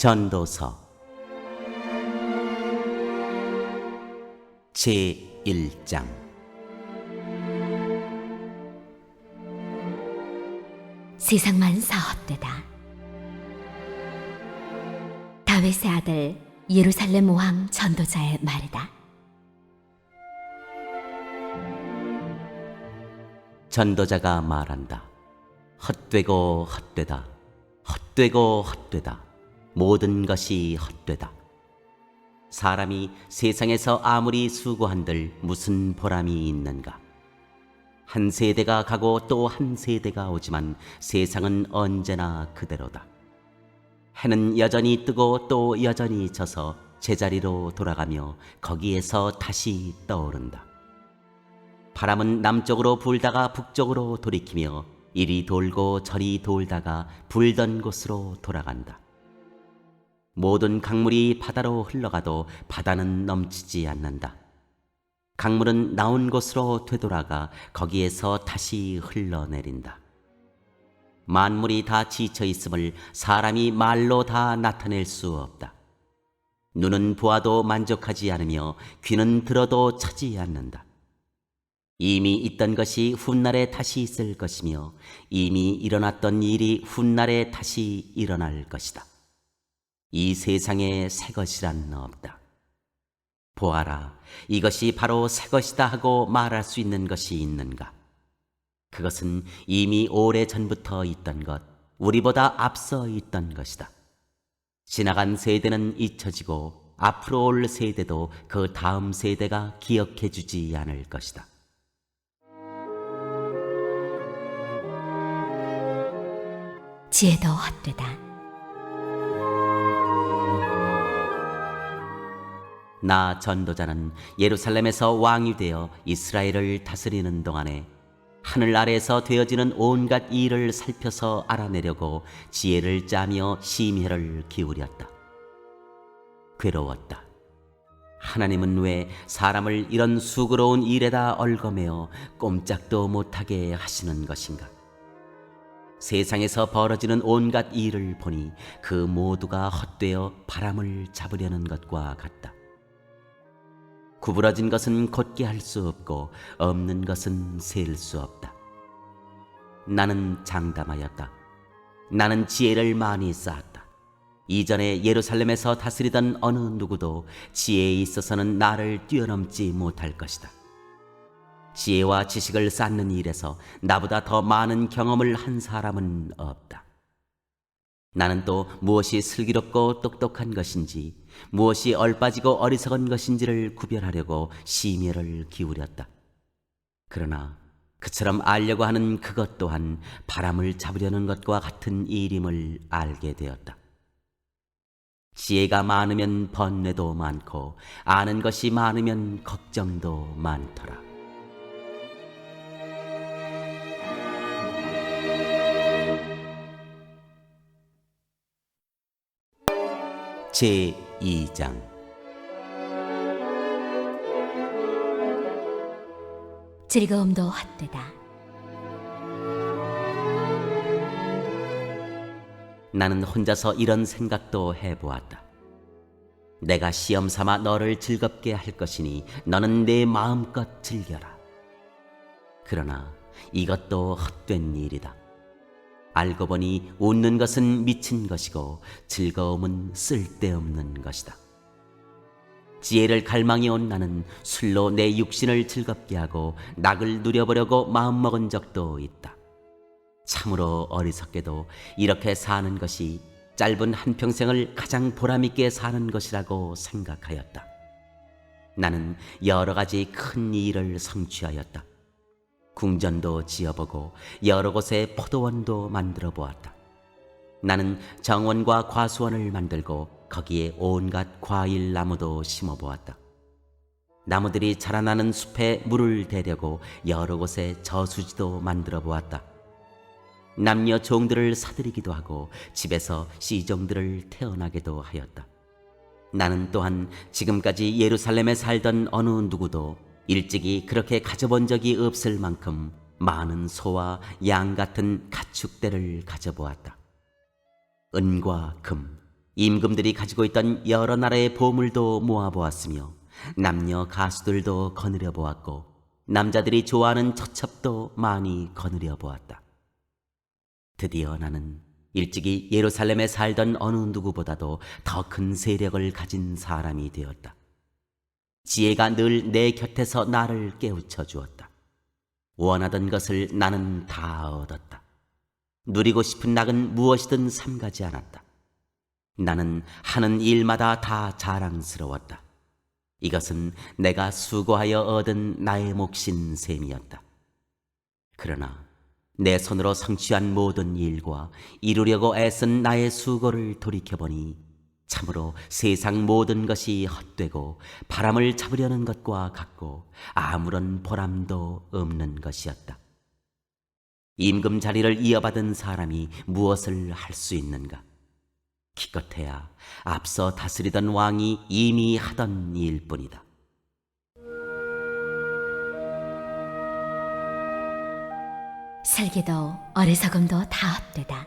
전도서 제1장. 세상 만사 헛되다. 다윗의 아들 예루살렘 왕 전도자의 말이다. 전도자가 말한다. 헛되고 헛되다. 헛되고 헛되다. 모든 것이 헛되다. 사람이 세상에서 아무리 수고한들 무슨 보람이 있는가. 한 세대가 가고 또 한 세대가 오지만 세상은 언제나 그대로다. 해는 여전히 뜨고 또 여전히 져서 제자리로 돌아가며 거기에서 다시 떠오른다. 바람은 남쪽으로 불다가 북쪽으로 돌이키며 이리 돌고 저리 돌다가 불던 곳으로 돌아간다. 모든 강물이 바다로 흘러가도 바다는 넘치지 않는다. 강물은 나온 곳으로 되돌아가 거기에서 다시 흘러내린다. 만물이 다 지쳐 있음을 사람이 말로 다 나타낼 수 없다. 눈은 보아도 만족하지 않으며 귀는 들어도 차지 않는다. 이미 있던 것이 훗날에 다시 있을 것이며 이미 일어났던 일이 훗날에 다시 일어날 것이다. 이 세상에 새 것이란 없다. 보아라, 이것이 바로 새 것이다 하고 말할 수 있는 것이 있는가? 그것은 이미 오래전부터 있던 것, 우리보다 앞서 있던 것이다. 지나간 세대는 잊혀지고 앞으로 올 세대도 그 다음 세대가 기억해 주지 않을 것이다. 지혜도 헛되다. 나 전도자는 예루살렘에서 왕이 되어 이스라엘을 다스리는 동안에 하늘 아래에서 되어지는 온갖 일을 살펴서 알아내려고 지혜를 짜며 심혈을 기울였다. 괴로웠다. 하나님은 왜 사람을 이런 수고로운 일에다 얽어매어 꼼짝도 못하게 하시는 것인가? 세상에서 벌어지는 온갖 일을 보니 그 모두가 헛되어 바람을 잡으려는 것과 같다. 구부러진 것은 곧게 할 수 없고 없는 것은 셀 수 없다. 나는 장담하였다. 나는 지혜를 많이 쌓았다. 이전에 예루살렘에서 다스리던 어느 누구도 지혜에 있어서는 나를 뛰어넘지 못할 것이다. 지혜와 지식을 쌓는 일에서 나보다 더 많은 경험을 한 사람은 없다. 나는 또 무엇이 슬기롭고 똑똑한 것인지, 무엇이 얼빠지고 어리석은 것인지를 구별하려고 심혈을 기울였다. 그러나 그처럼 알려고 하는 그것 또한 바람을 잡으려는 것과 같은 일임을 알게 되었다. 지혜가 많으면 번뇌도 많고 아는 것이 많으면 걱정도 많더라. 제2장. 즐거움도 헛되다. 나는 혼자서 이런 생각도 해보았다. 내가 시험 삼아 너를 즐겁게 할 것이니 너는 내 마음껏 즐겨라. 그러나 이것도 헛된 일이다. 알고 보니 웃는 것은 미친 것이고 즐거움은 쓸데없는 것이다. 지혜를 갈망해 온 나는 술로 내 육신을 즐겁게 하고 낙을 누려보려고 마음먹은 적도 있다. 참으로 어리석게도 이렇게 사는 것이 짧은 한평생을 가장 보람있게 사는 것이라고 생각하였다. 나는 여러 가지 큰 일을 성취하였다. 궁전도 지어보고 여러 곳에 포도원도 만들어 보았다. 나는 정원과 과수원을 만들고 거기에 온갖 과일 나무도 심어 보았다. 나무들이 자라나는 숲에 물을 대려고 여러 곳에 저수지도 만들어 보았다. 남녀 종들을 사들이기도 하고 집에서 시종들을 태어나게도 하였다. 나는 또한 지금까지 예루살렘에 살던 어느 누구도 일찍이 그렇게 가져본 적이 없을 만큼 많은 소와 양 같은 가축대를 가져보았다. 은과 금, 임금들이 가지고 있던 여러 나라의 보물도 모아보았으며 남녀 가수들도 거느려 보았고 남자들이 좋아하는 처첩도 많이 거느려 보았다. 드디어 나는 일찍이 예루살렘에 살던 어느 누구보다도 더 큰 세력을 가진 사람이 되었다. 지혜가 늘 내 곁에서 나를 깨우쳐 주었다. 원하던 것을 나는 다 얻었다. 누리고 싶은 낙은 무엇이든 삼가지 않았다. 나는 하는 일마다 다 자랑스러웠다. 이것은 내가 수고하여 얻은 나의 몫인 셈이었다. 그러나 내 손으로 성취한 모든 일과 이루려고 애쓴 나의 수고를 돌이켜보니 참으로 세상 모든 것이 헛되고 바람을 잡으려는 것과 같고 아무런 보람도 없는 것이었다. 임금 자리를 이어받은 사람이 무엇을 할 수 있는가? 기껏해야 앞서 다스리던 왕이 이미 하던 일뿐이다. 살기도 어리석음도 다 헛되다.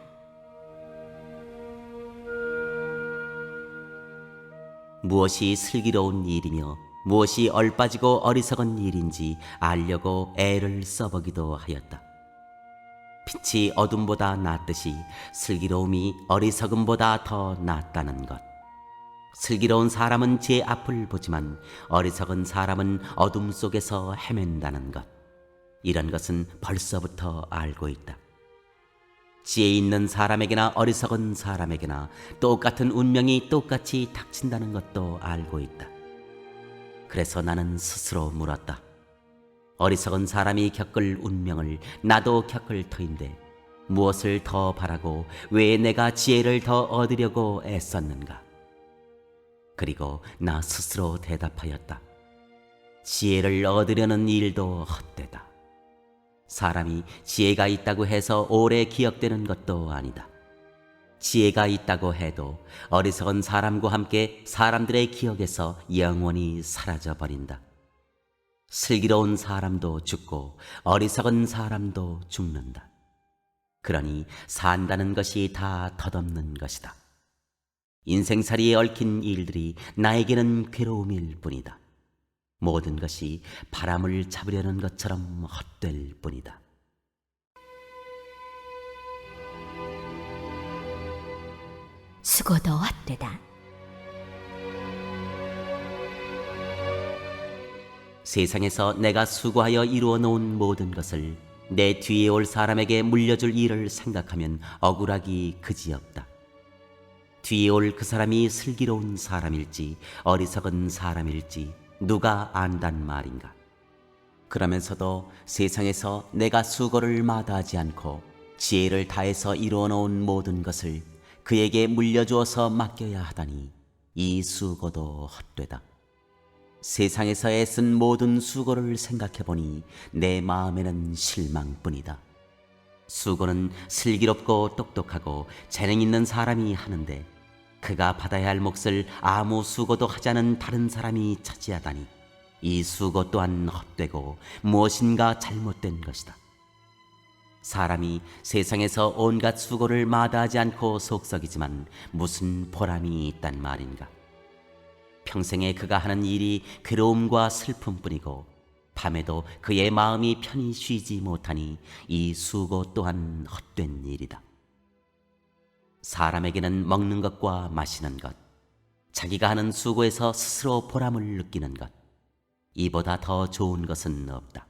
무엇이 슬기로운 일이며 무엇이 얼빠지고 어리석은 일인지 알려고 애를 써보기도 하였다. 빛이 어둠보다 낫듯이 슬기로움이 어리석음보다 더 낫다는 것. 슬기로운 사람은 제 앞을 보지만 어리석은 사람은 어둠 속에서 헤맨다는 것. 이런 것은 벌써부터 알고 있다. 지혜 있는 사람에게나 어리석은 사람에게나 똑같은 운명이 똑같이 닥친다는 것도 알고 있다. 그래서 나는 스스로 물었다. 어리석은 사람이 겪을 운명을 나도 겪을 터인데 무엇을 더 바라고 왜 내가 지혜를 더 얻으려고 애썼는가? 그리고 나 스스로 대답하였다. 지혜를 얻으려는 일도 헛되다. 사람이 지혜가 있다고 해서 오래 기억되는 것도 아니다. 지혜가 있다고 해도 어리석은 사람과 함께 사람들의 기억에서 영원히 사라져버린다. 슬기로운 사람도 죽고 어리석은 사람도 죽는다. 그러니 산다는 것이 다 덧없는 것이다. 인생살이에 얽힌 일들이 나에게는 괴로움일 뿐이다. 모든 것이 바람을 잡으려는 것처럼 헛될 뿐이다. 수고도 헛되다. 세상에서 내가 수고하여 이루어 놓은 모든 것을 내 뒤에 올 사람에게 물려줄 일을 생각하면 억울하기 그지없다. 뒤에 올 그 사람이 슬기로운 사람일지 어리석은 사람일지 누가 안단 말인가? 그러면서도 세상에서 내가 수고를 마다하지 않고 지혜를 다해서 이루어 놓은 모든 것을 그에게 물려주어서 맡겨야 하다니 이 수고도 헛되다. 세상에서 애쓴 모든 수고를 생각해보니 내 마음에는 실망뿐이다. 수고는 슬기롭고 똑똑하고 재능 있는 사람이 하는데 그가 받아야 할 몫을 아무 수고도 하지 않은 다른 사람이 차지하다니 이 수고 또한 헛되고 무엇인가 잘못된 것이다. 사람이 세상에서 온갖 수고를 마다하지 않고 속썩이지만 무슨 보람이 있단 말인가? 평생에 그가 하는 일이 괴로움과 슬픔뿐이고 밤에도 그의 마음이 편히 쉬지 못하니 이 수고 또한 헛된 일이다. 사람에게는 먹는 것과 마시는 것, 자기가 하는 수고에서 스스로 보람을 느끼는 것, 이보다 더 좋은 것은 없다.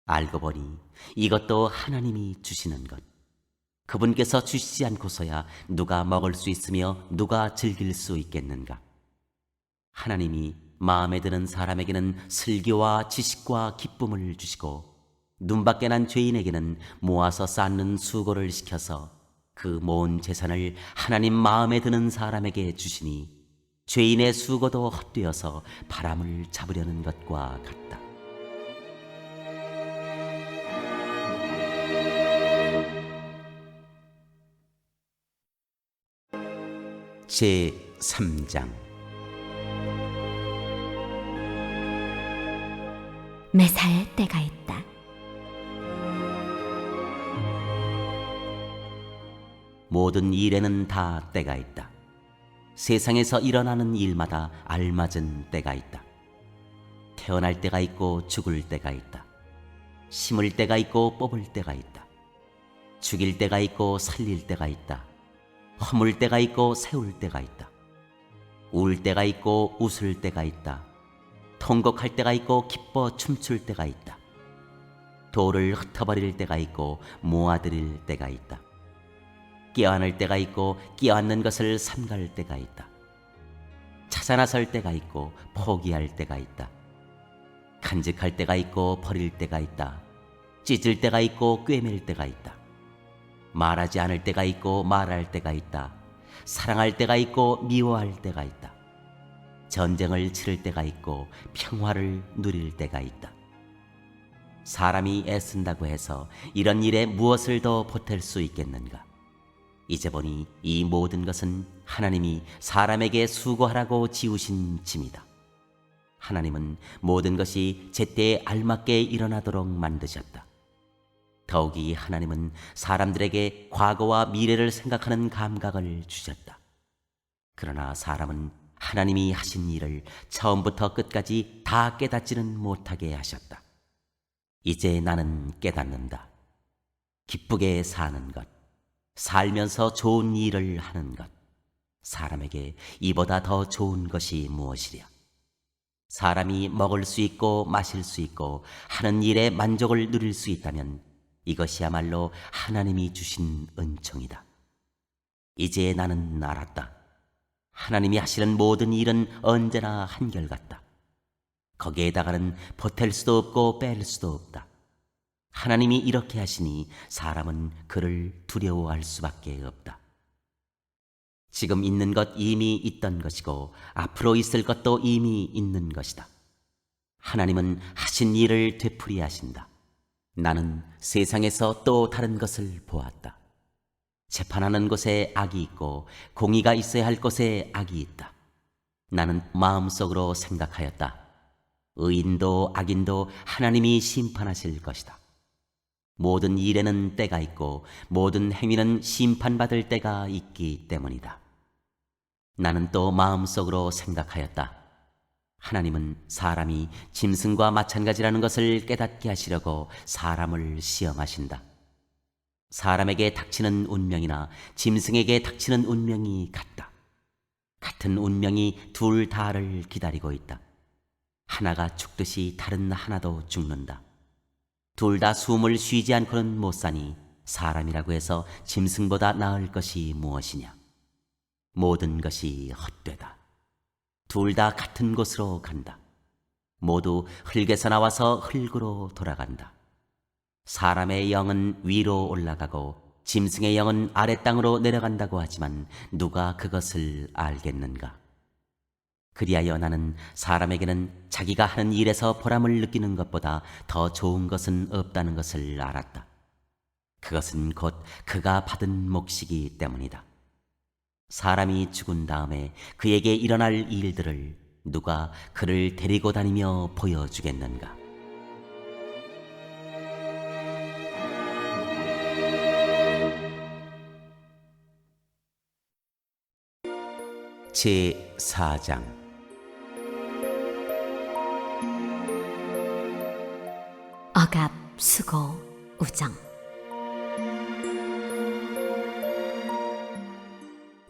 알고 보니 이것도 하나님이 주시는 것, 그분께서 주시지 않고서야 누가 먹을 수 있으며 누가 즐길 수 있겠는가? 하나님이 마음에 드는 사람에게는 슬기와 지식과 기쁨을 주시고 눈밖에 난 죄인에게는 모아서 쌓는 수고를 시켜서 그 모은 재산을 하나님 마음에 드는 사람에게 주시니 죄인의 수고도 헛되어서 바람을 잡으려는 것과 같다. 제3장 매사에 때가 있다. 모든 일에는 다 때가 있다. 세상에서 일어나는 일마다 알맞은 때가 있다. 태어날 때가 있고 죽을 때가 있다. 심을 때가 있고 뽑을 때가 있다. 죽일 때가 있고 살릴 때가 있다. 허물 때가 있고 세울 때가 있다. 울 때가 있고 웃을 때가 있다. 통곡할 때가 있고 기뻐 춤출 때가 있다. 돌을 흩어버릴 때가 있고 모아들일 때가 있다. 끼어안을 때가 있고 끼어안는 것을 삼갈 때가 있다. 찾아 나설 때가 있고 포기할 때가 있다. 간직할 때가 있고 버릴 때가 있다. 찢을 때가 있고 꿰맬 때가 있다. 말하지 않을 때가 있고 말할 때가 있다. 사랑할 때가 있고 미워할 때가 있다. 전쟁을 치를 때가 있고 평화를 누릴 때가 있다. 사람이 애쓴다고 해서 이런 일에 무엇을 더 보탤 수 있겠는가? 이제 보니 이 모든 것은 하나님이 사람에게 수고하라고 지우신 짐이다. 하나님은 모든 것이 제때에 알맞게 일어나도록 만드셨다. 더욱이 하나님은 사람들에게 과거와 미래를 생각하는 감각을 주셨다. 그러나 사람은 하나님이 하신 일을 처음부터 끝까지 다 깨닫지는 못하게 하셨다. 이제 나는 깨닫는다. 기쁘게 사는 것, 살면서 좋은 일을 하는 것, 사람에게 이보다 더 좋은 것이 무엇이랴. 사람이 먹을 수 있고 마실 수 있고 하는 일에 만족을 누릴 수 있다면 이것이야말로 하나님이 주신 은총이다. 이제 나는 알았다. 하나님이 하시는 모든 일은 언제나 한결같다. 거기에다가는 보탤 수도 없고 뺄 수도 없다. 하나님이 이렇게 하시니 사람은 그를 두려워할 수밖에 없다. 지금 있는 것 이미 있던 것이고 앞으로 있을 것도 이미 있는 것이다. 하나님은 하신 일을 되풀이하신다. 나는 세상에서 또 다른 것을 보았다. 재판하는 곳에 악이 있고 공의가 있어야 할 곳에 악이 있다. 나는 마음속으로 생각하였다. 의인도 악인도 하나님이 심판하실 것이다. 모든 일에는 때가 있고 모든 행위는 심판받을 때가 있기 때문이다. 나는 또 마음속으로 생각하였다. 하나님은 사람이 짐승과 마찬가지라는 것을 깨닫게 하시려고 사람을 시험하신다. 사람에게 닥치는 운명이나 짐승에게 닥치는 운명이 같다. 같은 운명이 둘 다를 기다리고 있다. 하나가 죽듯이 다른 하나도 죽는다. 둘 다 숨을 쉬지 않고는 못 사니 사람이라고 해서 짐승보다 나을 것이 무엇이냐. 모든 것이 헛되다. 둘 다 같은 곳으로 간다. 모두 흙에서 나와서 흙으로 돌아간다. 사람의 영은 위로 올라가고 짐승의 영은 아래 땅으로 내려간다고 하지만 누가 그것을 알겠는가? 그리하여 나는 사람에게는 자기가 하는 일에서 보람을 느끼는 것보다 더 좋은 것은 없다는 것을 알았다. 그것은 곧 그가 받은 몫이기 때문이다. 사람이 죽은 다음에 그에게 일어날 일들을 누가 그를 데리고 다니며 보여주겠는가? 제4장 억압, 수고, 우정.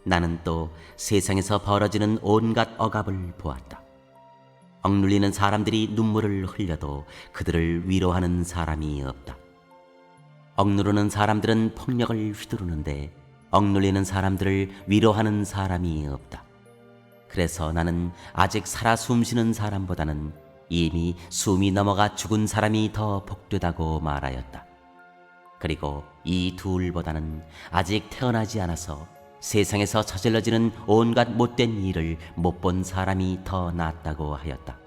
나는 또 세상에서 벌어지는 온갖 억압을 보았다. 억눌리는 사람들이 눈물을 흘려도 그들을 위로하는 사람이 없다. 억누르는 사람들은 폭력을 휘두르는데 억눌리는 사람들을 위로하는 사람이 없다. 그래서 나는 아직 살아 숨쉬는 사람보다는 이미 숨이 넘어가 죽은 사람이 더 복되다고 말하였다. 그리고 이 둘보다는 아직 태어나지 않아서 세상에서 저질러지는 온갖 못된 일을 못 본 사람이 더 낫다고 하였다.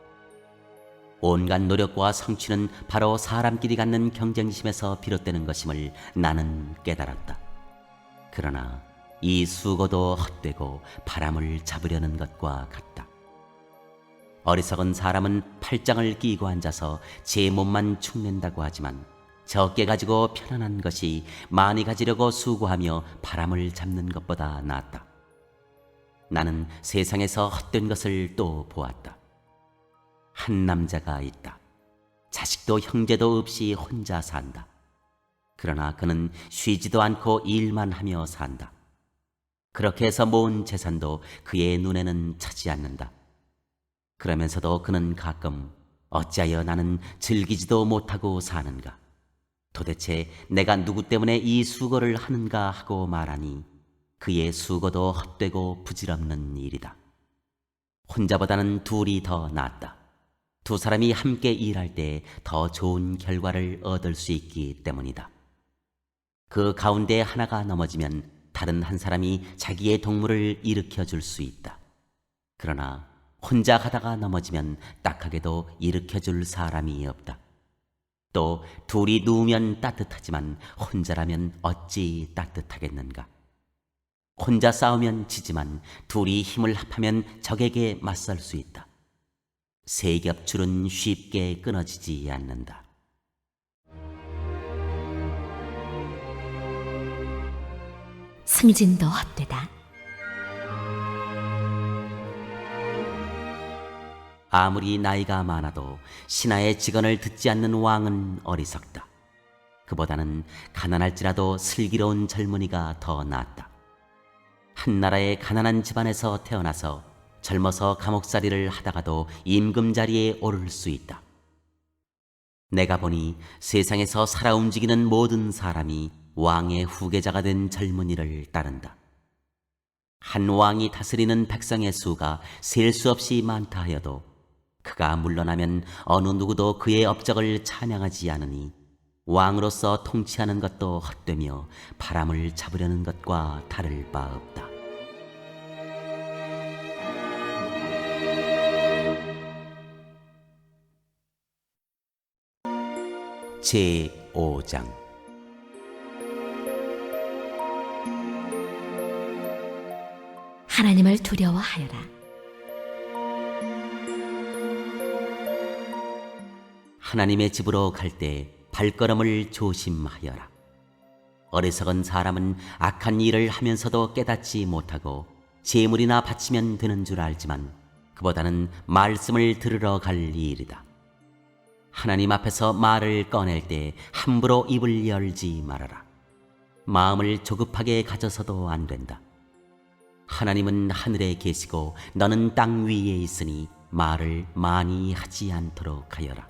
온갖 노력과 성취는 바로 사람끼리 갖는 경쟁심에서 비롯되는 것임을 나는 깨달았다. 그러나 이 수고도 헛되고 바람을 잡으려는 것과 같다. 어리석은 사람은 팔짱을 끼고 앉아서 제 몸만 축낸다고 하지만 적게 가지고 편안한 것이 많이 가지려고 수고하며 바람을 잡는 것보다 낫다. 나는 세상에서 헛된 것을 또 보았다. 한 남자가 있다. 자식도 형제도 없이 혼자 산다. 그러나 그는 쉬지도 않고 일만 하며 산다. 그렇게 해서 모은 재산도 그의 눈에는 차지 않는다. 그러면서도 그는 가끔 어찌하여 나는 즐기지도 못하고 사는가? 도대체 내가 누구 때문에 이 수고를 하는가 하고 말하니 그의 수고도 헛되고 부질없는 일이다. 혼자보다는 둘이 더 낫다. 두 사람이 함께 일할 때 더 좋은 결과를 얻을 수 있기 때문이다. 그 가운데 하나가 넘어지면 다른 한 사람이 자기의 동물을 일으켜 줄 수 있다. 그러나 혼자 가다가 넘어지면 딱하게도 일으켜 줄 사람이 없다. 또 둘이 누우면 따뜻하지만 혼자라면 어찌 따뜻하겠는가? 혼자 싸우면 지지만 둘이 힘을 합하면 적에게 맞설 수 있다. 세 겹 줄은 쉽게 끊어지지 않는다. 승진도 헛되다. 아무리 나이가 많아도 신하의 직언을 듣지 않는 왕은 어리석다. 그보다는 가난할지라도 슬기로운 젊은이가 더 낫다. 한 나라의 가난한 집안에서 태어나서 젊어서 감옥살이를 하다가도 임금 자리에 오를 수 있다. 내가 보니 세상에서 살아 움직이는 모든 사람이 왕의 후계자가 된 젊은이를 따른다. 한 왕이 다스리는 백성의 수가 셀 수 없이 많다 하여도 그가 물러나면 어느 누구도 그의 업적을 찬양하지 않으니 왕으로서 통치하는 것도 헛되며 바람을 잡으려는 것과 다를 바 없다. 제5장 하나님을 두려워하여라. 하나님의 집으로 갈 때 발걸음을 조심하여라. 어리석은 사람은 악한 일을 하면서도 깨닫지 못하고 제물이나 바치면 되는 줄 알지만 그보다는 말씀을 들으러 갈 일이다. 하나님 앞에서 말을 꺼낼 때 함부로 입을 열지 말아라. 마음을 조급하게 가져서도 안 된다. 하나님은 하늘에 계시고 너는 땅 위에 있으니 말을 많이 하지 않도록 하여라.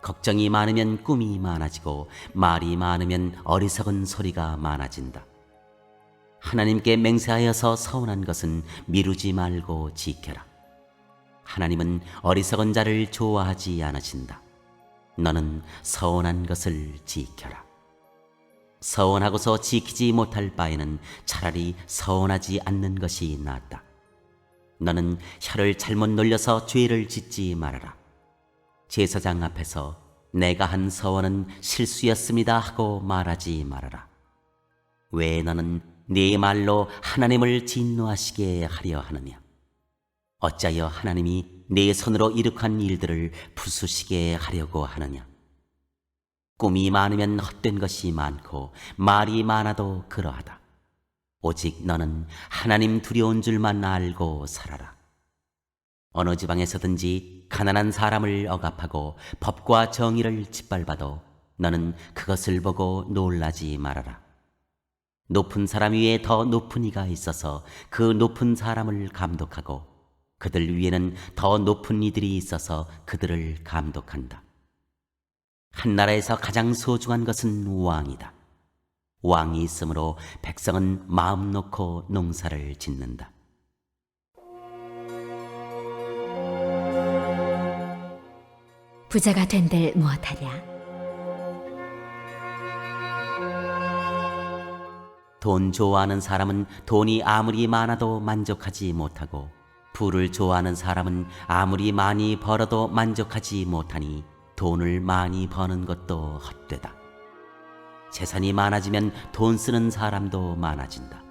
걱정이 많으면 꿈이 많아지고 말이 많으면 어리석은 소리가 많아진다. 하나님께 맹세하여서 서운한 것은 미루지 말고 지켜라. 하나님은 어리석은 자를 좋아하지 않으신다. 너는 서운한 것을 지켜라. 서운하고서 지키지 못할 바에는 차라리 서운하지 않는 것이 낫다. 너는 혀를 잘못 놀려서 죄를 짓지 말아라. 제사장 앞에서 내가 한 서원은 실수였습니다 하고 말하지 말아라. 왜 너는 네 말로 하나님을 진노하시게 하려 하느냐? 어찌하여 하나님이 네 손으로 이룩한 일들을 부수시게 하려고 하느냐? 꿈이 많으면 헛된 것이 많고 말이 많아도 그러하다. 오직 너는 하나님 두려운 줄만 알고 살아라. 어느 지방에서든지 가난한 사람을 억압하고 법과 정의를 짓밟아도 너는 그것을 보고 놀라지 말아라. 높은 사람 위에 더 높은 이가 있어서 그 높은 사람을 감독하고 그들 위에는 더 높은 이들이 있어서 그들을 감독한다. 한 나라에서 가장 소중한 것은 왕이다. 왕이 있으므로 백성은 마음 놓고 농사를 짓는다. 부자가 된들 무엇하랴? 돈 좋아하는 사람은 돈이 아무리 많아도 만족하지 못하고 부를 좋아하는 사람은 아무리 많이 벌어도 만족하지 못하니 돈을 많이 버는 것도 헛되다. 재산이 많아지면 돈 쓰는 사람도 많아진다.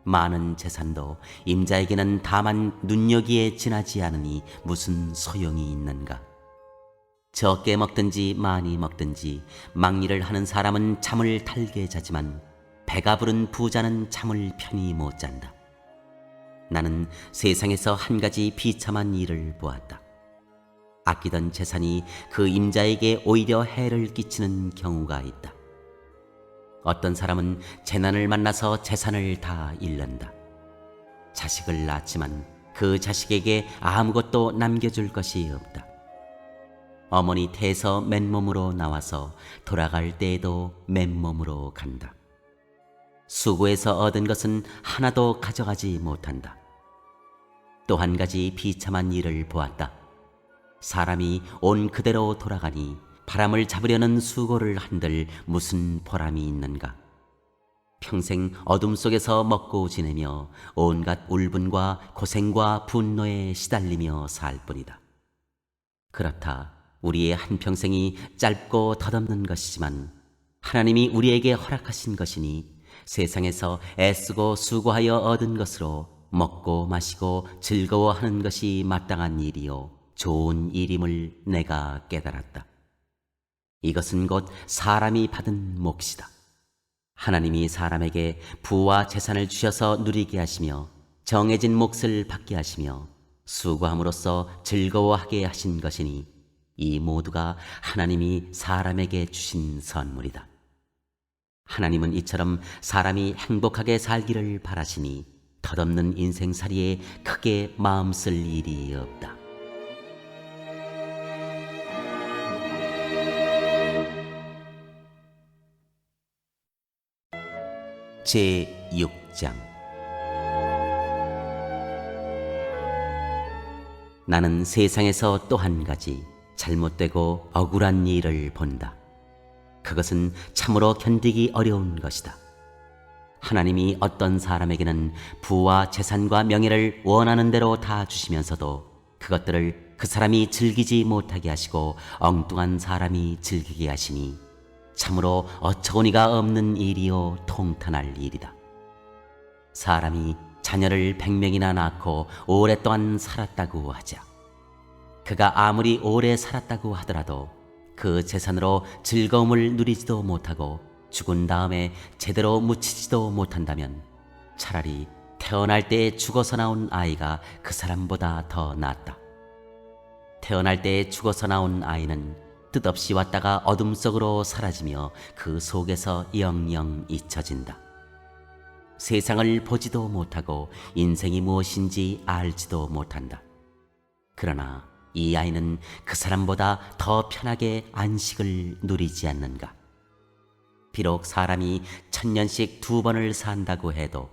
많은 재산도 임자에게는 다만 눈여기에 지나지 않으니 무슨 소용이 있는가? 적게 먹든지 많이 먹든지 막일을 하는 사람은 잠을 달게 자지만 배가 부른 부자는 잠을 편히 못 잔다. 나는 세상에서 한 가지 비참한 일을 보았다. 아끼던 재산이 그 임자에게 오히려 해를 끼치는 경우가 있다. 어떤 사람은 재난을 만나서 재산을 다 잃는다. 자식을 낳았지만 그 자식에게 아무것도 남겨줄 것이 없다. 어머니 태에서 맨몸으로 나와서 돌아갈 때에도 맨몸으로 간다. 수고해서 얻은 것은 하나도 가져가지 못한다. 또 한 가지 비참한 일을 보았다. 사람이 온 그대로 돌아가니 바람을 잡으려는 수고를 한들 무슨 보람이 있는가. 평생 어둠 속에서 먹고 지내며 온갖 울분과 고생과 분노에 시달리며 살 뿐이다. 그렇다. 우리의 한평생이 짧고 덧없는 것이지만 하나님이 우리에게 허락하신 것이니 세상에서 애쓰고 수고하여 얻은 것으로 먹고 마시고 즐거워하는 것이 마땅한 일이요 좋은 일임을 내가 깨달았다. 이것은 곧 사람이 받은 몫이다. 하나님이 사람에게 부와 재산을 주셔서 누리게 하시며 정해진 몫을 받게 하시며 수고함으로써 즐거워하게 하신 것이니 이 모두가 하나님이 사람에게 주신 선물이다. 하나님은 이처럼 사람이 행복하게 살기를 바라시니 덧없는 인생살이에 크게 마음 쓸 일이 없다. 제6장. 나는 세상에서 또 한 가지 잘못되고 억울한 일을 본다. 그것은 참으로 견디기 어려운 것이다. 하나님이 어떤 사람에게는 부와 재산과 명예를 원하는 대로 다 주시면서도 그것들을 그 사람이 즐기지 못하게 하시고 엉뚱한 사람이 즐기게 하시니 참으로 어처구니가 없는 일이요 통탄할 일이다. 사람이 자녀를 100명이나 낳고 오랫동안 살았다고 하자. 그가 아무리 오래 살았다고 하더라도 그 재산으로 즐거움을 누리지도 못하고 죽은 다음에 제대로 묻히지도 못한다면 차라리 태어날 때 죽어서 나온 아이가 그 사람보다 더 낫다. 태어날 때 죽어서 나온 아이는 뜻없이 왔다가 어둠 속으로 사라지며 그 속에서 영영 잊혀진다. 세상을 보지도 못하고 인생이 무엇인지 알지도 못한다. 그러나 이 아이는 그 사람보다 더 편하게 안식을 누리지 않는가. 비록 사람이 1000년씩 2번을 산다고 해도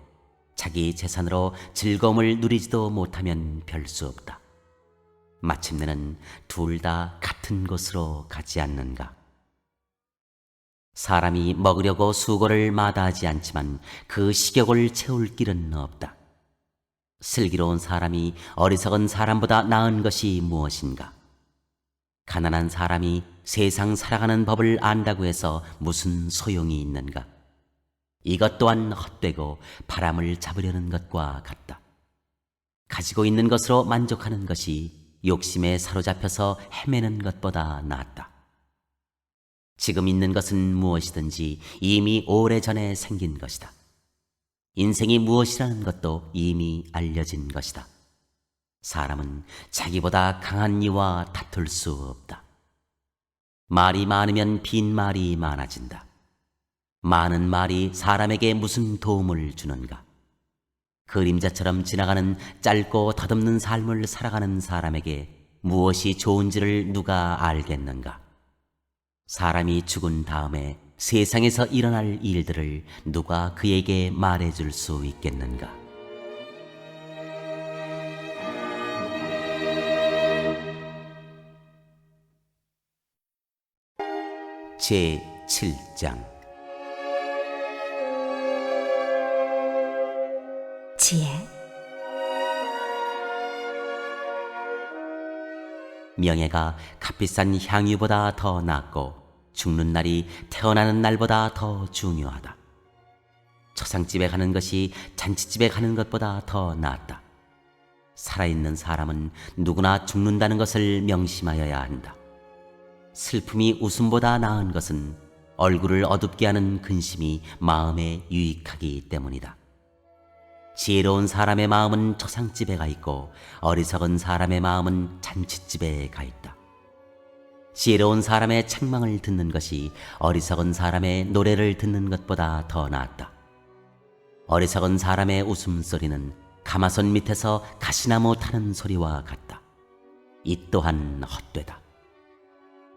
자기 재산으로 즐거움을 누리지도 못하면 별 수 없다. 마침내는 둘 다 같은 곳으로 가지 않는가. 사람이 먹으려고 수고를 마다하지 않지만 그 식욕을 채울 길은 없다. 슬기로운 사람이 어리석은 사람보다 나은 것이 무엇인가? 가난한 사람이 세상 살아가는 법을 안다고 해서 무슨 소용이 있는가? 이것 또한 헛되고 바람을 잡으려는 것과 같다. 가지고 있는 것으로 만족하는 것이 욕심에 사로잡혀서 헤매는 것보다 낫다. 지금 있는 것은 무엇이든지 이미 오래전에 생긴 것이다. 인생이 무엇이라는 것도 이미 알려진 것이다. 사람은 자기보다 강한 이와 다툴 수 없다. 말이 많으면 빈말이 많아진다. 많은 말이 사람에게 무슨 도움을 주는가? 그림자처럼 지나가는 짧고 덧없는 삶을 살아가는 사람에게 무엇이 좋은지를 누가 알겠는가? 사람이 죽은 다음에 세상에서 일어날 일들을 누가 그에게 말해줄 수 있겠는가? 제7장. 지혜. 명예가 값비싼 향유보다 더 낫고 죽는 날이 태어나는 날보다 더 중요하다. 초상집에 가는 것이 잔치집에 가는 것보다 더 낫다. 살아있는 사람은 누구나 죽는다는 것을 명심하여야 한다. 슬픔이 웃음보다 나은 것은 얼굴을 어둡게 하는 근심이 마음에 유익하기 때문이다. 지혜로운 사람의 마음은 초상집에 가 있고 어리석은 사람의 마음은 잔칫집에 가 있다. 지혜로운 사람의 책망을 듣는 것이 어리석은 사람의 노래를 듣는 것보다 더 나았다. 어리석은 사람의 웃음소리는 가마솥 밑에서 가시나무 타는 소리와 같다. 이 또한 헛되다.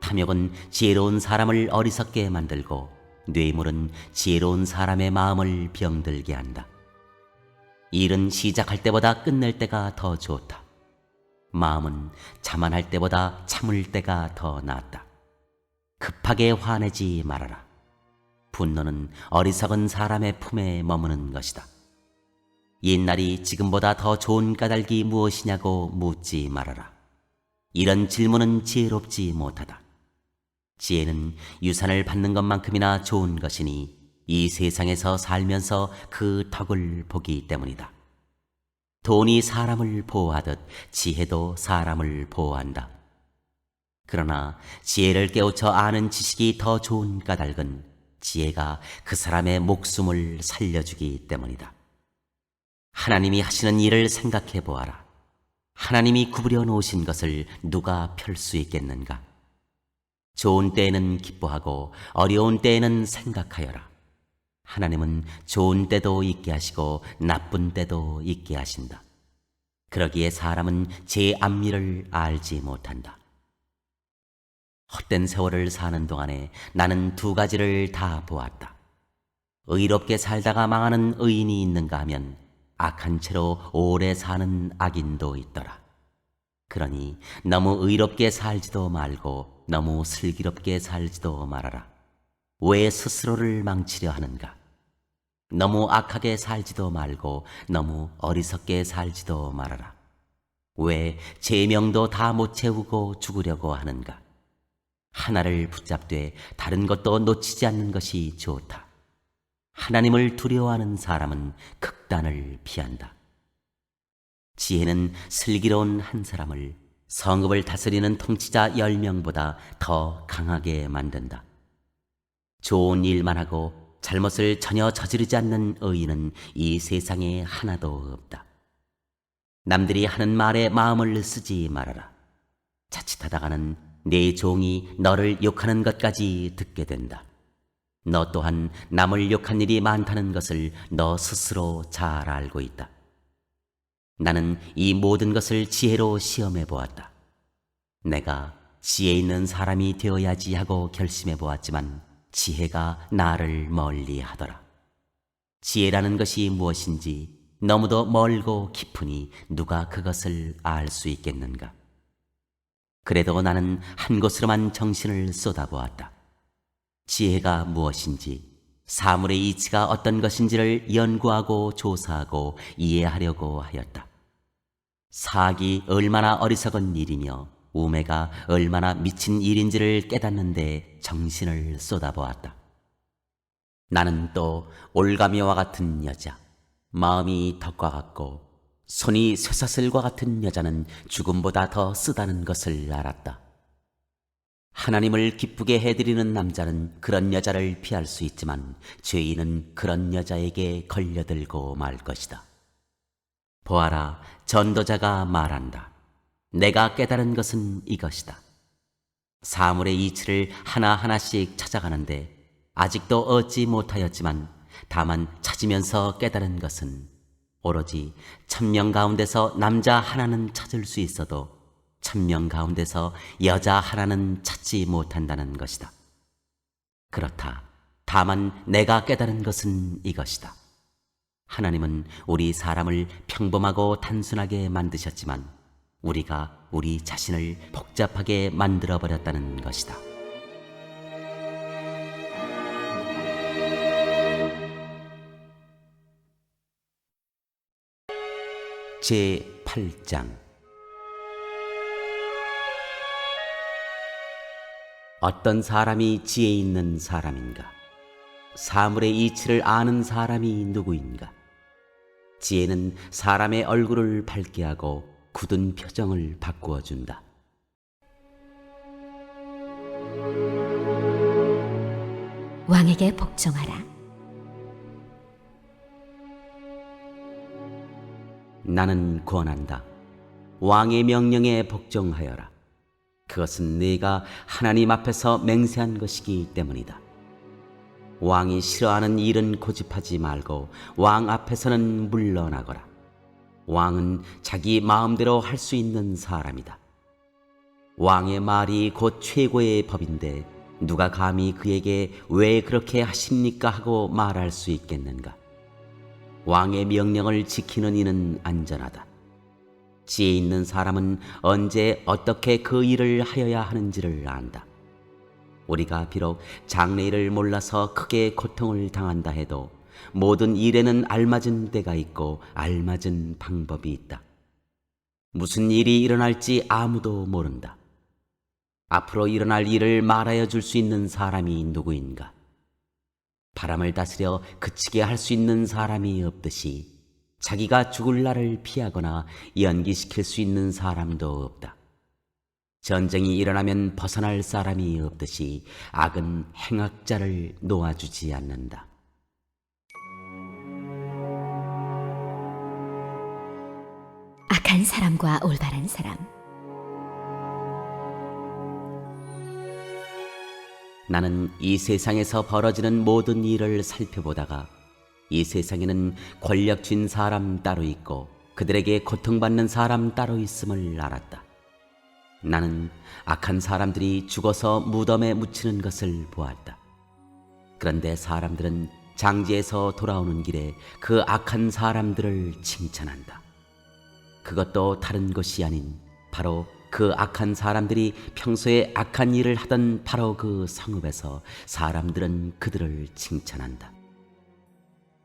탐욕은 지혜로운 사람을 어리석게 만들고 뇌물은 지혜로운 사람의 마음을 병들게 한다. 일은 시작할 때보다 끝낼 때가 더 좋다. 마음은 자만할 때보다 참을 때가 더 낫다. 급하게 화내지 말아라. 분노는 어리석은 사람의 품에 머무는 것이다. 옛날이 지금보다 더 좋은 까닭이 무엇이냐고 묻지 말아라. 이런 질문은 지혜롭지 못하다. 지혜는 유산을 받는 것만큼이나 좋은 것이니 이 세상에서 살면서 그 덕을 보기 때문이다. 돈이 사람을 보호하듯 지혜도 사람을 보호한다. 그러나 지혜를 깨우쳐 아는 지식이 더 좋은 까닭은 지혜가 그 사람의 목숨을 살려주기 때문이다. 하나님이 하시는 일을 생각해 보아라. 하나님이 구부려 놓으신 것을 누가 펼 수 있겠는가? 좋은 때에는 기뻐하고 어려운 때에는 생각하여라. 하나님은 좋은 때도 있게 하시고 나쁜 때도 있게 하신다. 그러기에 사람은 제 앞일을 알지 못한다. 헛된 세월을 사는 동안에 나는 두 가지를 다 보았다. 의롭게 살다가 망하는 의인이 있는가 하면 악한 채로 오래 사는 악인도 있더라. 그러니 너무 의롭게 살지도 말고 너무 슬기롭게 살지도 말아라. 왜 스스로를 망치려 하는가? 너무 악하게 살지도 말고 너무 어리석게 살지도 말아라. 왜 제명도 다 못 채우고 죽으려고 하는가? 하나를 붙잡되 다른 것도 놓치지 않는 것이 좋다. 하나님을 두려워하는 사람은 극단을 피한다. 지혜는 슬기로운 한 사람을 성읍을 다스리는 통치자 10명보다 더 강하게 만든다. 좋은 일만 하고 잘못을 전혀 저지르지 않는 의인은 이 세상에 하나도 없다. 남들이 하는 말에 마음을 쓰지 말아라. 자칫하다가는 내 종이 너를 욕하는 것까지 듣게 된다. 너 또한 남을 욕한 일이 많다는 것을 너 스스로 잘 알고 있다. 나는 이 모든 것을 지혜로 시험해 보았다. 내가 지혜 있는 사람이 되어야지 하고 결심해 보았지만 지혜가 나를 멀리 하더라. 지혜라는 것이 무엇인지 너무도 멀고 깊으니 누가 그것을 알 수 있겠는가? 그래도 나는 한 곳으로만 정신을 쏟아보았다. 지혜가 무엇인지, 사물의 이치가 어떤 것인지를 연구하고 조사하고 이해하려고 하였다. 사악이 얼마나 어리석은 일이며 우매가 얼마나 미친 일인지를 깨닫는데 정신을 쏟아보았다. 나는 또 올가미와 같은 여자, 마음이 덕과 같고 손이 쇠사슬과 같은 여자는 죽음보다 더 쓰다는 것을 알았다. 하나님을 기쁘게 해드리는 남자는 그런 여자를 피할 수 있지만 죄인은 그런 여자에게 걸려들고 말 것이다. 보아라, 전도자가 말한다. 내가 깨달은 것은 이것이다. 사물의 이치를 하나하나씩 찾아가는데 아직도 얻지 못하였지만 다만 찾으면서 깨달은 것은 오로지 1000명 가운데서 남자 하나는 찾을 수 있어도 1000명 가운데서 여자 하나는 찾지 못한다는 것이다. 그렇다. 다만 내가 깨달은 것은 이것이다. 하나님은 우리 사람을 평범하고 단순하게 만드셨지만 우리가 우리 자신을 복잡하게 만들어버렸다는 것이다. 제8장 어떤 사람이 지혜 있는 사람인가? 사물의 이치를 아는 사람이 누구인가? 지혜는 사람의 얼굴을 밝게 하고 굳은 표정을 바꾸어 준다. 왕에게 복종하라. 나는 권한다. 왕의 명령에 복종하여라. 그것은 네가 하나님 앞에서 맹세한 것이기 때문이다. 왕이 싫어하는 일은 고집하지 말고 왕 앞에서는 물러나거라. 왕은 자기 마음대로 할 수 있는 사람이다. 왕의 말이 곧 최고의 법인데 누가 감히 그에게 왜 그렇게 하십니까 하고 말할 수 있겠는가? 왕의 명령을 지키는 이는 안전하다. 지혜 있는 사람은 언제 어떻게 그 일을 하여야 하는지를 안다. 우리가 비록 장래일을 몰라서 크게 고통을 당한다 해도 모든 일에는 알맞은 때가 있고 알맞은 방법이 있다. 무슨 일이 일어날지 아무도 모른다. 앞으로 일어날 일을 말하여 줄 수 있는 사람이 누구인가? 바람을 다스려 그치게 할 수 있는 사람이 없듯이 자기가 죽을 날을 피하거나 연기시킬 수 있는 사람도 없다. 전쟁이 일어나면 벗어날 사람이 없듯이 악은 행악자를 놓아주지 않는다. 악한 사람과 올바른 사람. 나는 이 세상에서 벌어지는 모든 일을 살펴보다가 이 세상에는 권력 쥔 사람 따로 있고 그들에게 고통받는 사람 따로 있음을 알았다. 나는 악한 사람들이 죽어서 무덤에 묻히는 것을 보았다. 그런데 사람들은 장지에서 돌아오는 길에 그 악한 사람들을 칭찬한다. 그것도 다른 것이 아닌 바로 그 악한 사람들이 평소에 악한 일을 하던 바로 그 성읍에서 사람들은 그들을 칭찬한다.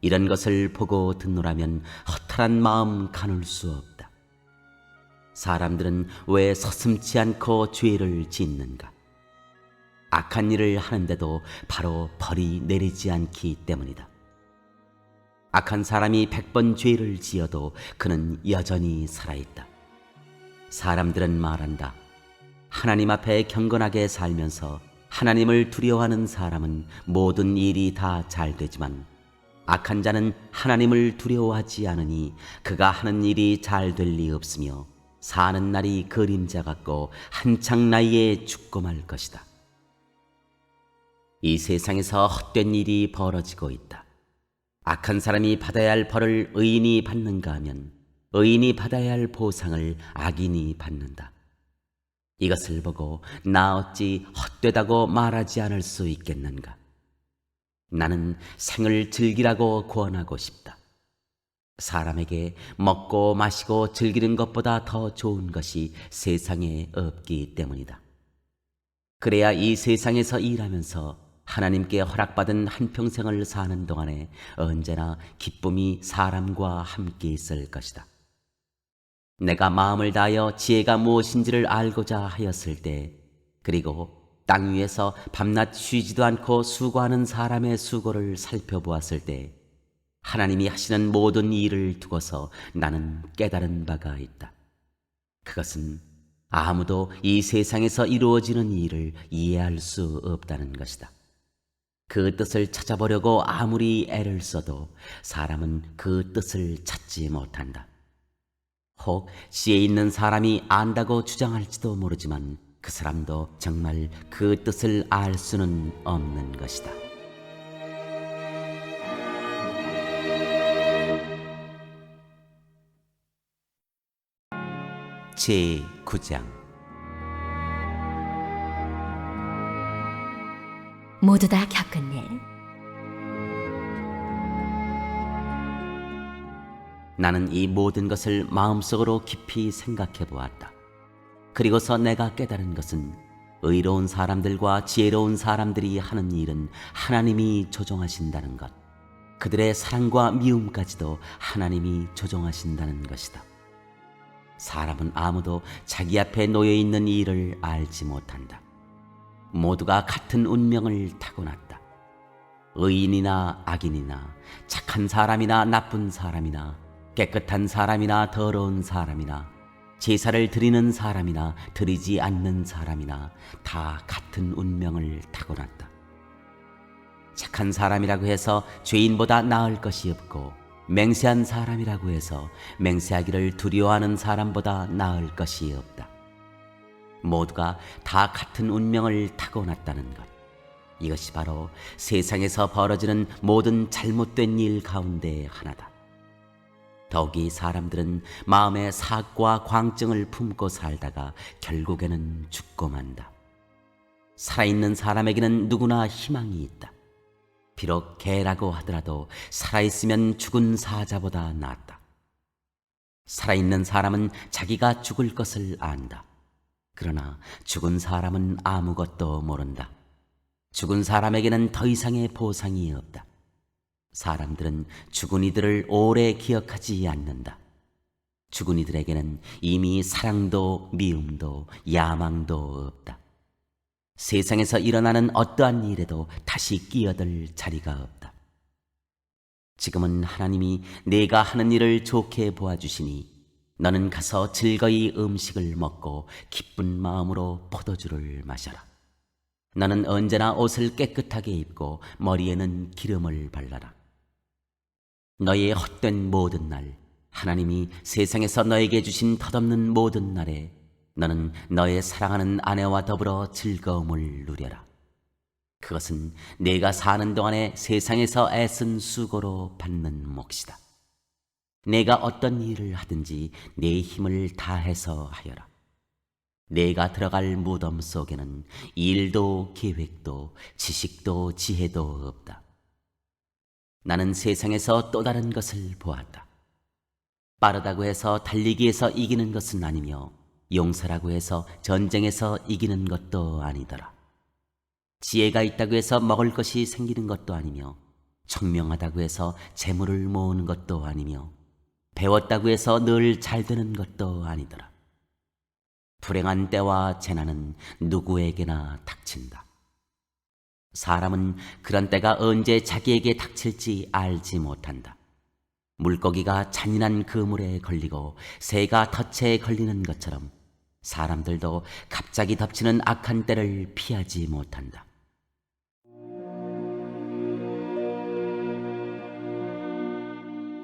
이런 것을 보고 듣노라면 허탈한 마음 가눌 수 없다. 사람들은 왜 서슴지 않고 죄를 짓는가? 악한 일을 하는데도 바로 벌이 내리지 않기 때문이다. 악한 사람이 100번 죄를 지어도 그는 여전히 살아있다. 사람들은 말한다. 하나님 앞에 경건하게 살면서 하나님을 두려워하는 사람은 모든 일이 다 잘 되지만 악한 자는 하나님을 두려워하지 않으니 그가 하는 일이 잘 될 리 없으며 사는 날이 그림자 같고 한창 나이에 죽고 말 것이다. 이 세상에서 헛된 일이 벌어지고 있다. 악한 사람이 받아야 할 벌을 의인이 받는가 하면 의인이 받아야 할 보상을 악인이 받는다. 이것을 보고 나 어찌 헛되다고 말하지 않을 수 있겠는가? 나는 생을 즐기라고 권하고 싶다. 사람에게 먹고 마시고 즐기는 것보다 더 좋은 것이 세상에 없기 때문이다. 그래야 이 세상에서 일하면서 하나님께 허락받은 한평생을 사는 동안에 언제나 기쁨이 사람과 함께 있을 것이다. 내가 마음을 다하여 지혜가 무엇인지를 알고자 하였을 때, 그리고 땅 위에서 밤낮 쉬지도 않고 수고하는 사람의 수고를 살펴보았을 때 하나님이 하시는 모든 일을 두고서 나는 깨달은 바가 있다. 그것은 아무도 이 세상에서 이루어지는 일을 이해할 수 없다는 것이다. 그 뜻을 찾아보려고 아무리 애를 써도 사람은 그 뜻을 찾지 못한다. 혹 지혜 있는 사람이 안다고 주장할지도 모르지만 그 사람도 정말 그 뜻을 알 수는 없는 것이다. 제9장 모두 다 겪은 일. 나는 이 모든 것을 마음속으로 깊이 생각해 보았다. 그리고서 내가 깨달은 것은 의로운 사람들과 지혜로운 사람들이 하는 일은 하나님이 조종하신다는 것, 그들의 사랑과 미움까지도 하나님이 조종하신다는 것이다. 사람은 아무도 자기 앞에 놓여 있는 일을 알지 못한다. 모두가 같은 운명을 타고났다. 의인이나 악인이나 착한 사람이나 나쁜 사람이나 깨끗한 사람이나 더러운 사람이나 제사를 드리는 사람이나 드리지 않는 사람이나 다 같은 운명을 타고났다. 착한 사람이라고 해서 죄인보다 나을 것이 없고 맹세한 사람이라고 해서 맹세하기를 두려워하는 사람보다 나을 것이 없다. 모두가 다 같은 운명을 타고났다는 것. 이것이 바로 세상에서 벌어지는 모든 잘못된 일 가운데 하나다. 더욱이 사람들은 마음에 사악과 광증을 품고 살다가 결국에는 죽고 만다. 살아있는 사람에게는 누구나 희망이 있다. 비록 개라고 하더라도 살아있으면 죽은 사자보다 낫다. 살아있는 사람은 자기가 죽을 것을 안다. 그러나 죽은 사람은 아무것도 모른다. 죽은 사람에게는 더 이상의 보상이 없다. 사람들은 죽은 이들을 오래 기억하지 않는다. 죽은 이들에게는 이미 사랑도 미움도 야망도 없다. 세상에서 일어나는 어떠한 일에도 다시 끼어들 자리가 없다. 지금은 하나님이 내가 하는 일을 좋게 보아주시니 너는 가서 즐거이 음식을 먹고 기쁜 마음으로 포도주를 마셔라. 너는 언제나 옷을 깨끗하게 입고 머리에는 기름을 발라라. 너의 헛된 모든 날, 하나님이 세상에서 너에게 주신 덧없는 모든 날에 너는 너의 사랑하는 아내와 더불어 즐거움을 누려라. 그것은 내가 사는 동안에 세상에서 애쓴 수고로 받는 몫이다. 내가 어떤 일을 하든지 내 힘을 다해서 하여라. 내가 들어갈 무덤 속에는 일도 계획도 지식도 지혜도 없다. 나는 세상에서 또 다른 것을 보았다. 빠르다고 해서 달리기에서 이기는 것은 아니며 용사라고 해서 전쟁에서 이기는 것도 아니더라. 지혜가 있다고 해서 먹을 것이 생기는 것도 아니며 청명하다고 해서 재물을 모으는 것도 아니며 배웠다고 해서 늘 잘 되는 것도 아니더라. 불행한 때와 재난은 누구에게나 닥친다. 사람은 그런 때가 언제 자기에게 닥칠지 알지 못한다. 물고기가 잔인한 그물에 걸리고 새가 덫에 걸리는 것처럼 사람들도 갑자기 덮치는 악한 때를 피하지 못한다.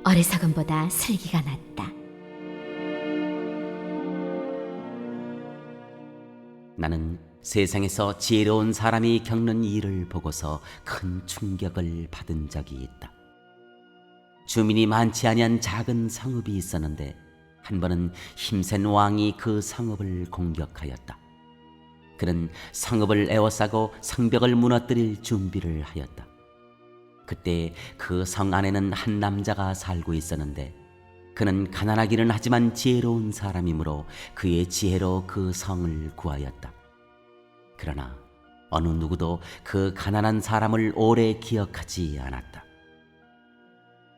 어리석음보다 슬기가 낫다. 나는 세상에서 지혜로운 사람이 겪는 일을 보고서 큰 충격을 받은 적이 있다. 주민이 많지 아니한 작은 성읍이 있었는데 한 번은 힘센 왕이 그 성읍을 공격하였다. 그는 성읍을 에워싸고 성벽을 무너뜨릴 준비를 하였다. 그때 그 성 안에는 한 남자가 살고 있었는데 그는 가난하기는 하지만 지혜로운 사람이므로 그의 지혜로 그 성을 구하였다. 그러나 어느 누구도 그 가난한 사람을 오래 기억하지 않았다.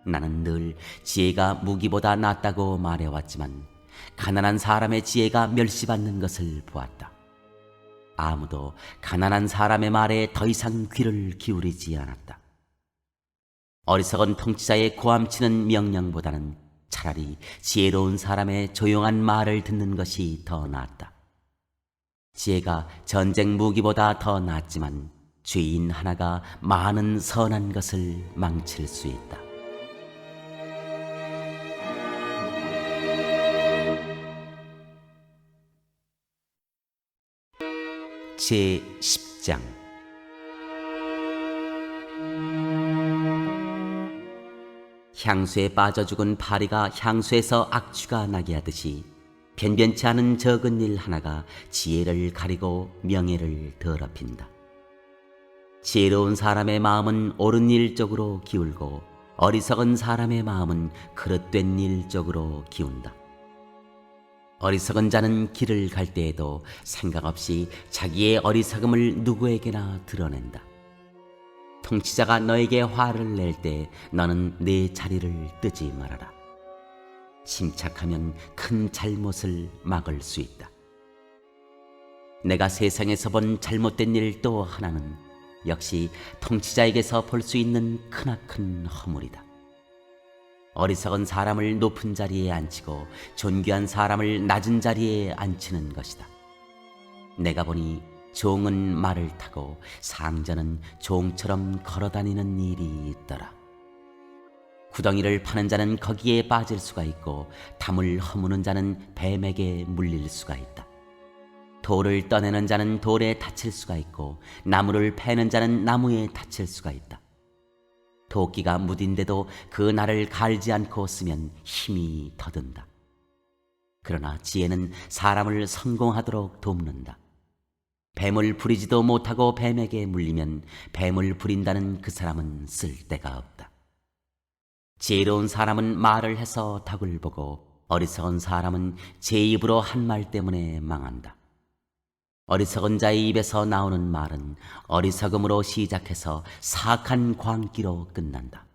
나는 늘 지혜가 무기보다 낫다고 말해왔지만 가난한 사람의 지혜가 멸시받는 것을 보았다. 아무도 가난한 사람의 말에 더 이상 귀를 기울이지 않았다. 어리석은 통치자의 고함치는 명령보다는 차라리 지혜로운 사람의 조용한 말을 듣는 것이 더 낫다. 지혜가 전쟁 무기보다 더 낫지만 죄인 하나가 많은 선한 것을 망칠 수 있다. 제10장 향수에 빠져 죽은 파리가 향수에서 악취가 나게 하듯이 변변치 않은 적은 일 하나가 지혜를 가리고 명예를 더럽힌다. 지혜로운 사람의 마음은 옳은 일 쪽으로 기울고 어리석은 사람의 마음은 그릇된 일 쪽으로 기운다. 어리석은 자는 길을 갈 때에도 생각 없이 자기의 어리석음을 누구에게나 드러낸다. 통치자가 너에게 화를 낼 때 너는 내 자리를 뜨지 말아라. 침착하면 큰 잘못을 막을 수 있다. 내가 세상에서 본 잘못된 일 또 하나는 역시 통치자에게서 볼 수 있는 크나큰 허물이다. 어리석은 사람을 높은 자리에 앉히고 존귀한 사람을 낮은 자리에 앉히는 것이다. 내가 보니 종은 말을 타고 상전은 종처럼 걸어다니는 일이 있더라. 구덩이를 파는 자는 거기에 빠질 수가 있고 담을 허무는 자는 뱀에게 물릴 수가 있다. 돌을 떠내는 자는 돌에 다칠 수가 있고 나무를 패는 자는 나무에 다칠 수가 있다. 도끼가 무딘데도 그 날을 갈지 않고 쓰면 힘이 더든다. 그러나 지혜는 사람을 성공하도록 돕는다. 뱀을 부리지도 못하고 뱀에게 물리면 뱀을 부린다는 그 사람은 쓸데가 없다. 지혜로운 사람은 말을 해서 덕을 보고 어리석은 사람은 제 입으로 한 말 때문에 망한다. 어리석은 자의 입에서 나오는 말은 어리석음으로 시작해서 사악한 광기로 끝난다.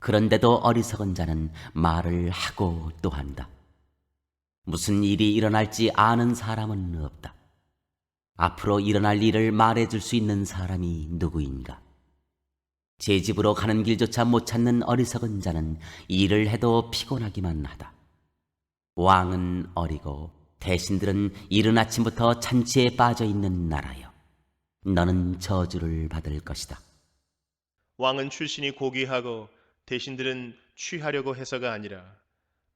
그런데도 어리석은 자는 말을 하고 또 한다. 무슨 일이 일어날지 아는 사람은 없다. 앞으로 일어날 일을 말해줄 수 있는 사람이 누구인가? 제 집으로 가는 길조차 못 찾는 어리석은 자는 일을 해도 피곤하기만 하다. 왕은 어리고 대신들은 이른 아침부터 잔치에 빠져 있는 나라여. 너는 저주를 받을 것이다. 왕은 출신이 고귀하고 대신들은 취하려고 해서가 아니라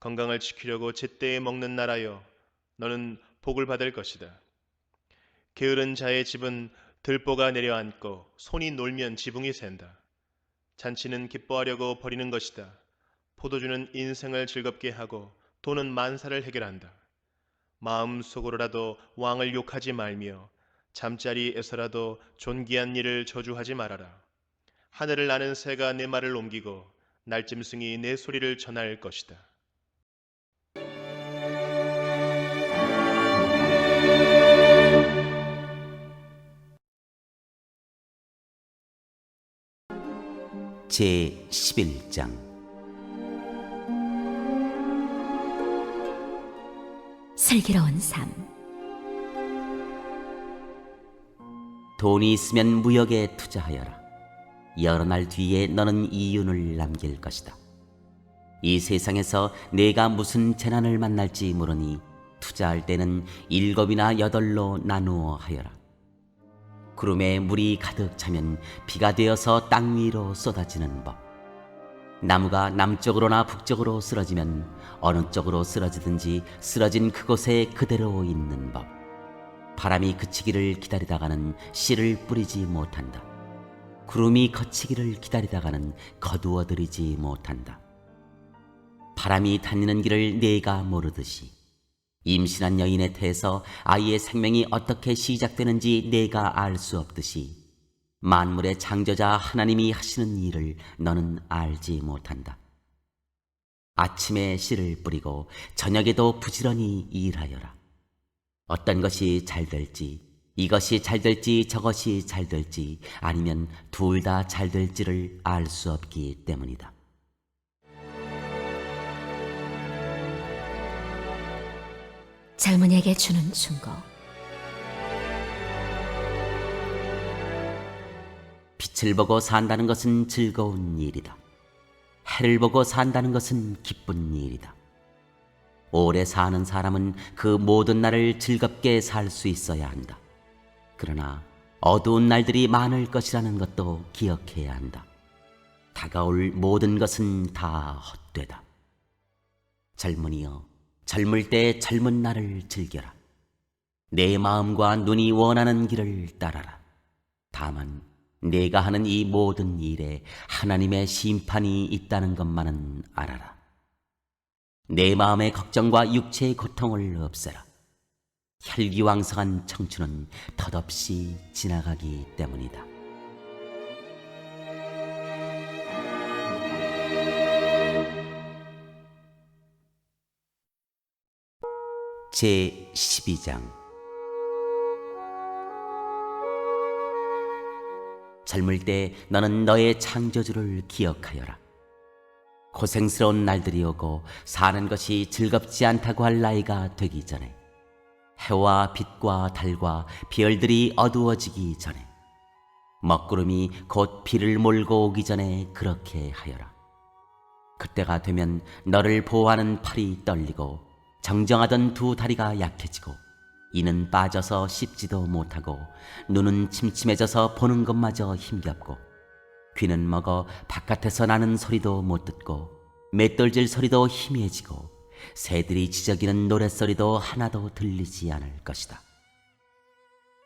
건강을 지키려고 제때에 먹는 나라여. 너는 복을 받을 것이다. 게으른 자의 집은 들보가 내려앉고 손이 놀면 지붕이 샌다. 잔치는 기뻐하려고 버리는 것이다. 포도주는 인생을 즐겁게 하고 돈은 만사를 해결한다. 마음속으로라도 왕을 욕하지 말며 잠자리에서라도 존귀한 일을 저주하지 말아라. 하늘을 나는 새가 내 말을 옮기고 날짐승이 내 소리를 전할 것이다. 제 11장 슬기로운 삶. 돈이 있으면 무역에 투자하여라. 여러 날 뒤에 너는 이윤을 남길 것이다. 이 세상에서 내가 무슨 재난을 만날지 모르니 투자할 때는 7이나 8로 나누어 하여라. 구름에 물이 가득 차면 비가 되어서 땅 위로 쏟아지는 법. 나무가 남쪽으로나 북쪽으로 쓰러지면 어느 쪽으로 쓰러지든지 쓰러진 그곳에 그대로 있는 법. 바람이 그치기를 기다리다가는 씨를 뿌리지 못한다. 구름이 거치기를 기다리다가는 거두어들이지 못한다. 바람이 다니는 길을 네가 모르듯이 임신한 여인의 태에서 아이의 생명이 어떻게 시작되는지 네가 알 수 없듯이 만물의 창조자 하나님이 하시는 일을 너는 알지 못한다. 아침에 씨를 뿌리고 저녁에도 부지런히 일하여라. 어떤 것이 잘 될지, 이것이 잘 될지 저것이 잘 될지 아니면 둘 다 잘 될지를 알 수 없기 때문이다. 젊은이에게 주는 충고. 빛을 보고 산다는 것은 즐거운 일이다. 해를 보고 산다는 것은 기쁜 일이다. 오래 사는 사람은 그 모든 날을 즐겁게 살 수 있어야 한다. 그러나 어두운 날들이 많을 것이라는 것도 기억해야 한다. 다가올 모든 것은 다 헛되다. 젊은이여, 젊을 때 젊은 날을 즐겨라. 내 마음과 눈이 원하는 길을 따라라. 다만 내가 하는 이 모든 일에 하나님의 심판이 있다는 것만은 알아라. 내 마음의 걱정과 육체의 고통을 없애라. 혈기왕성한 청춘은 덧없이 지나가기 때문이다. 제 12장 젊을 때 너는 너의 창조주를 기억하여라. 고생스러운 날들이 오고 사는 것이 즐겁지 않다고 할 나이가 되기 전에, 해와 빛과 달과 별들이 어두워지기 전에, 먹구름이 곧 비를 몰고 오기 전에 그렇게 하여라. 그때가 되면 너를 보호하는 팔이 떨리고 정정하던 두 다리가 약해지고 이는 빠져서 씹지도 못하고 눈은 침침해져서 보는 것마저 힘겹고 귀는 먹어 바깥에서 나는 소리도 못 듣고 맷돌질 소리도 희미해지고 새들이 지저귀는 노랫소리도 하나도 들리지 않을 것이다.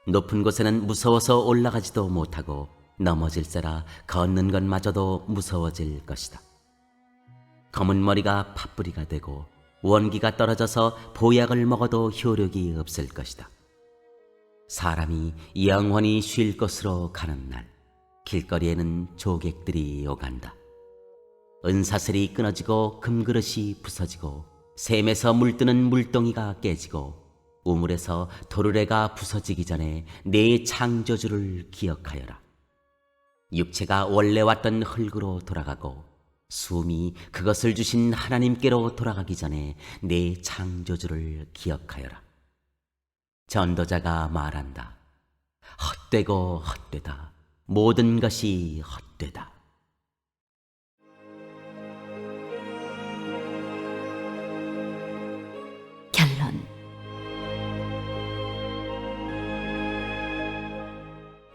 높은 곳에는 무서워서 올라가지도 못하고 넘어질세라 걷는 것마저도 무서워질 것이다. 검은 머리가 팥뿌리가 되고 원기가 떨어져서 보약을 먹어도 효력이 없을 것이다. 사람이 영원히 쉴 곳으로 가는 날 길거리에는 조객들이 오간다. 은사슬이 끊어지고 금그릇이 부서지고 샘에서 물뜨는 물동이가 깨지고 우물에서 도르래가 부서지기 전에 내 창조주를 기억하여라. 육체가 원래 왔던 흙으로 돌아가고 숨이 그것을 주신 하나님께로 돌아가기 전에 내 창조주를 기억하여라. 전도자가 말한다. 헛되고 헛되다. 모든 것이 헛되다. 결론.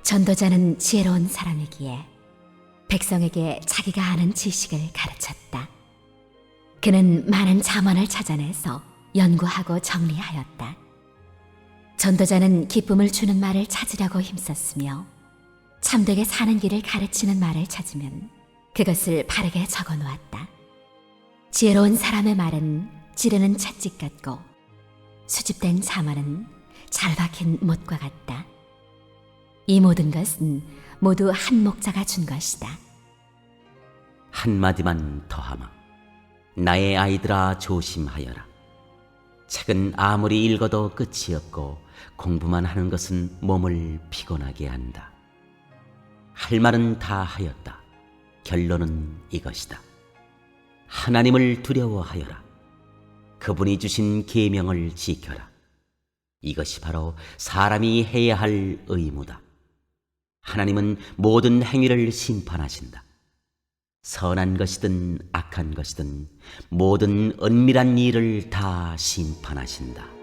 전도자는 지혜로운 사람이기에 백성에게 자기가 아는 지식을 가르쳤다. 그는 많은 잠언을 찾아내서 연구하고 정리하였다. 전도자는 기쁨을 주는 말을 찾으려고 힘썼으며 참되게 사는 길을 가르치는 말을 찾으면 그것을 바르게 적어 놓았다. 지혜로운 사람의 말은 찌르는 채찍 같고 수집된 잠언은 잘 박힌 못과 같다. 이 모든 것은 모두 한 목자가 준 것이다. 한마디만 더하마. 나의 아이들아 조심하여라. 책은 아무리 읽어도 끝이 없고 공부만 하는 것은 몸을 피곤하게 한다. 할 말은 다 하였다. 결론은 이것이다. 하나님을 두려워하여라. 그분이 주신 계명을 지켜라. 이것이 바로 사람이 해야 할 의무다. 하나님은 모든 행위를 심판하신다. 선한 것이든 악한 것이든 모든 은밀한 일을 다 심판하신다.